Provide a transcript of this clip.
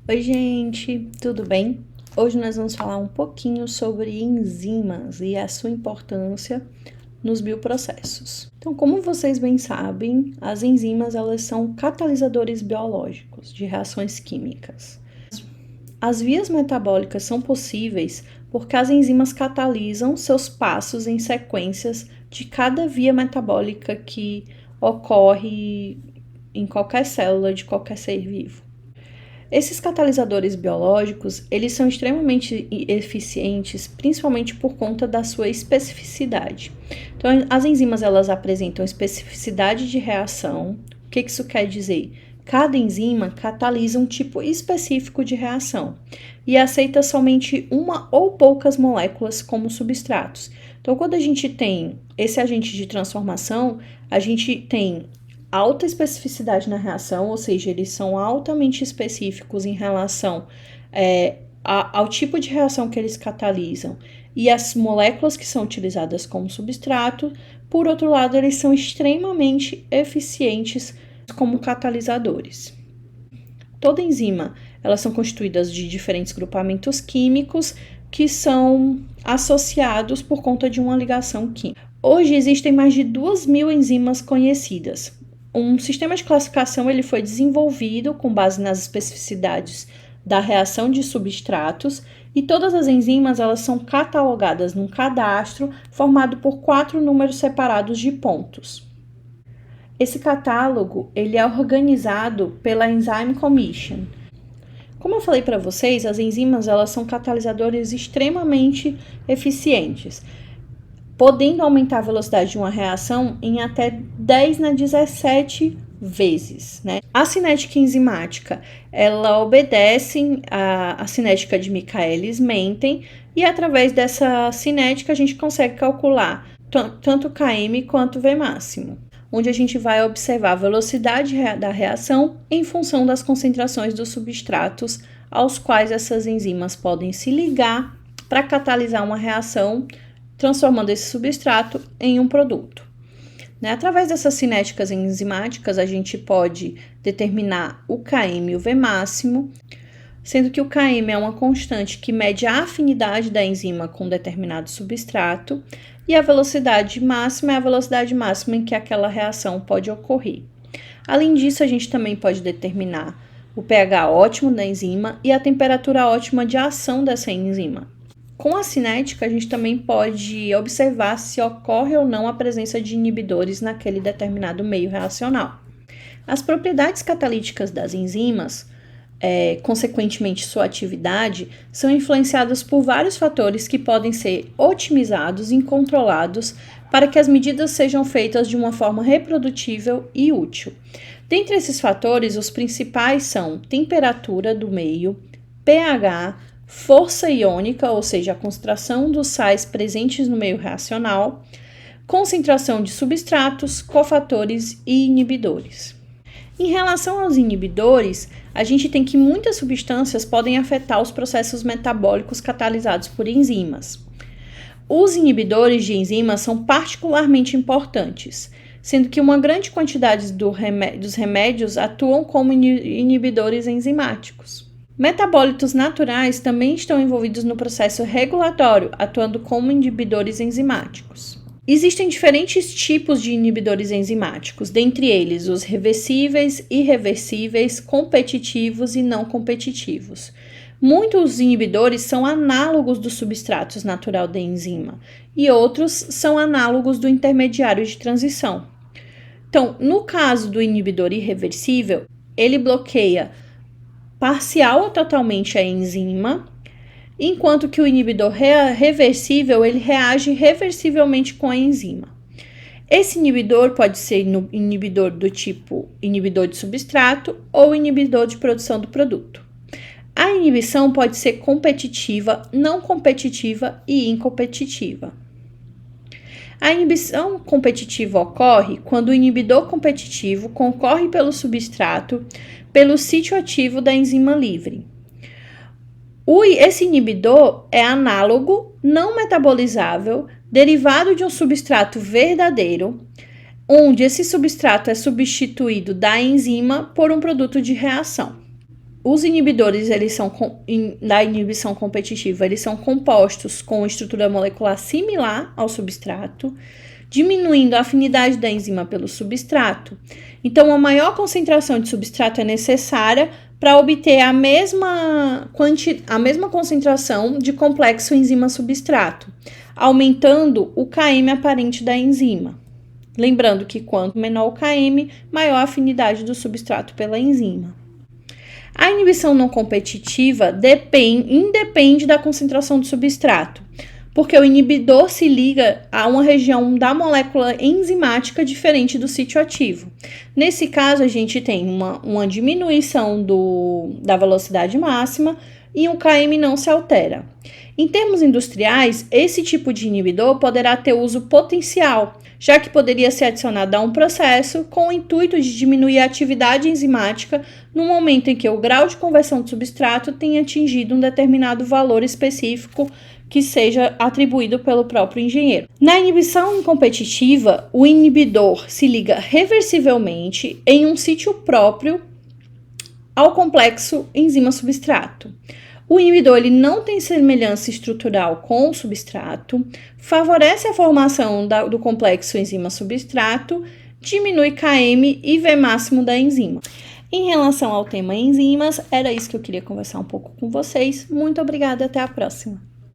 Oi, gente, tudo bem? Hoje nós vamos falar um pouquinho sobre enzimas e a sua importância nos bioprocessos. Então, como vocês bem sabem, as enzimas elas são catalisadores biológicos de reações químicas. As vias metabólicas são possíveis porque as enzimas catalisam seus passos em sequências de cada via metabólica que ocorre em qualquer célula de qualquer ser vivo. Esses catalisadores biológicos, eles são extremamente eficientes, principalmente por conta da sua especificidade. Então, as enzimas, elas apresentam especificidade de reação. O que isso quer dizer? Cada enzima catalisa um tipo específico de reação e aceita somente uma ou poucas moléculas como substratos. Então, quando a gente tem esse agente de transformação, a gente tem alta especificidade na reação, ou seja, eles são altamente específicos em relação ao tipo de reação que eles catalisam e as moléculas que são utilizadas como substrato. Por outro lado, eles são extremamente eficientes como catalisadores. Toda enzima, elas são constituídas de diferentes grupamentos químicos que são associados por conta de uma ligação química. Hoje existem mais de 2.000 enzimas conhecidas. Um sistema de classificação ele foi desenvolvido com base nas especificidades da reação de substratos e todas as enzimas elas são catalogadas num cadastro formado por 4 números separados de pontos. Esse catálogo ele é organizado pela Enzyme Commission. Como eu falei para vocês, as enzimas elas são catalisadores extremamente eficientes, podendo aumentar a velocidade de uma reação em até 10 na 17 vezes, né? A cinética enzimática, ela obedece à cinética de Michaelis-Menten e através dessa cinética a gente consegue calcular tanto Km quanto V máximo, onde a gente vai observar a velocidade da reação em função das concentrações dos substratos aos quais essas enzimas podem se ligar para catalisar uma reação, transformando esse substrato em um produto. Através dessas cinéticas enzimáticas, a gente pode determinar o Km e o V máximo, sendo que o Km é uma constante que mede a afinidade da enzima com determinado substrato, e a velocidade máxima é a velocidade máxima em que aquela reação pode ocorrer. Além disso, a gente também pode determinar o pH ótimo da enzima e a temperatura ótima de ação dessa enzima. Com a cinética, a gente também pode observar se ocorre ou não a presença de inibidores naquele determinado meio reacional. As propriedades catalíticas das enzimas, consequentemente sua atividade, são influenciadas por vários fatores que podem ser otimizados e controlados para que as medidas sejam feitas de uma forma reprodutível e útil. Dentre esses fatores, os principais são temperatura do meio, pH, força iônica, ou seja, a concentração dos sais presentes no meio reacional, concentração de substratos, cofatores e inibidores. Em relação aos inibidores, a gente tem que muitas substâncias podem afetar os processos metabólicos catalisados por enzimas. Os inibidores de enzimas são particularmente importantes, sendo que uma grande quantidade dos remédios atuam como inibidores enzimáticos. Metabólitos naturais também estão envolvidos no processo regulatório, atuando como inibidores enzimáticos. Existem diferentes tipos de inibidores enzimáticos, dentre eles os reversíveis, irreversíveis, competitivos e não competitivos. Muitos inibidores são análogos dos substratos natural da enzima e outros são análogos do intermediário de transição. Então, no caso do inibidor irreversível, ele bloqueia parcial ou totalmente a enzima, enquanto que o inibidor reversível ele reage reversivelmente com a enzima. Esse inibidor pode ser inibidor do tipo inibidor de substrato ou inibidor de produção do produto. A inibição pode ser competitiva, não competitiva e incompetitiva. A inibição competitiva ocorre quando o inibidor competitivo concorre pelo substrato pelo sítio ativo da enzima livre. Esse inibidor é análogo, não metabolizável, derivado de um substrato verdadeiro, onde esse substrato é substituído da enzima por um produto de reação. os inibidores, da inibição competitiva, eles são compostos com estrutura molecular similar ao substrato, diminuindo a afinidade da enzima pelo substrato. Então, uma maior concentração de substrato é necessária para obter a mesma concentração de complexo enzima-substrato, aumentando o km aparente da enzima. Lembrando que quanto menor o km, maior a afinidade do substrato pela enzima. A inibição não competitiva independe da concentração do substrato, porque o inibidor se liga a uma região da molécula enzimática diferente do sítio ativo. Nesse caso, a gente tem uma diminuição da velocidade máxima e o km não se altera. Em termos industriais, esse tipo de inibidor poderá ter uso potencial, já que poderia ser adicionado a um processo com o intuito de diminuir a atividade enzimática no momento em que o grau de conversão do substrato tenha atingido um determinado valor específico que seja atribuído pelo próprio engenheiro. Na inibição competitiva, o inibidor se liga reversivelmente em um sítio próprio ao complexo enzima-substrato. O inibidor ele não tem semelhança estrutural com o substrato, favorece a formação do complexo enzima-substrato, diminui km e V máximo da enzima. Em relação ao tema enzimas, era isso que eu queria conversar um pouco com vocês. Muito obrigada, até a próxima.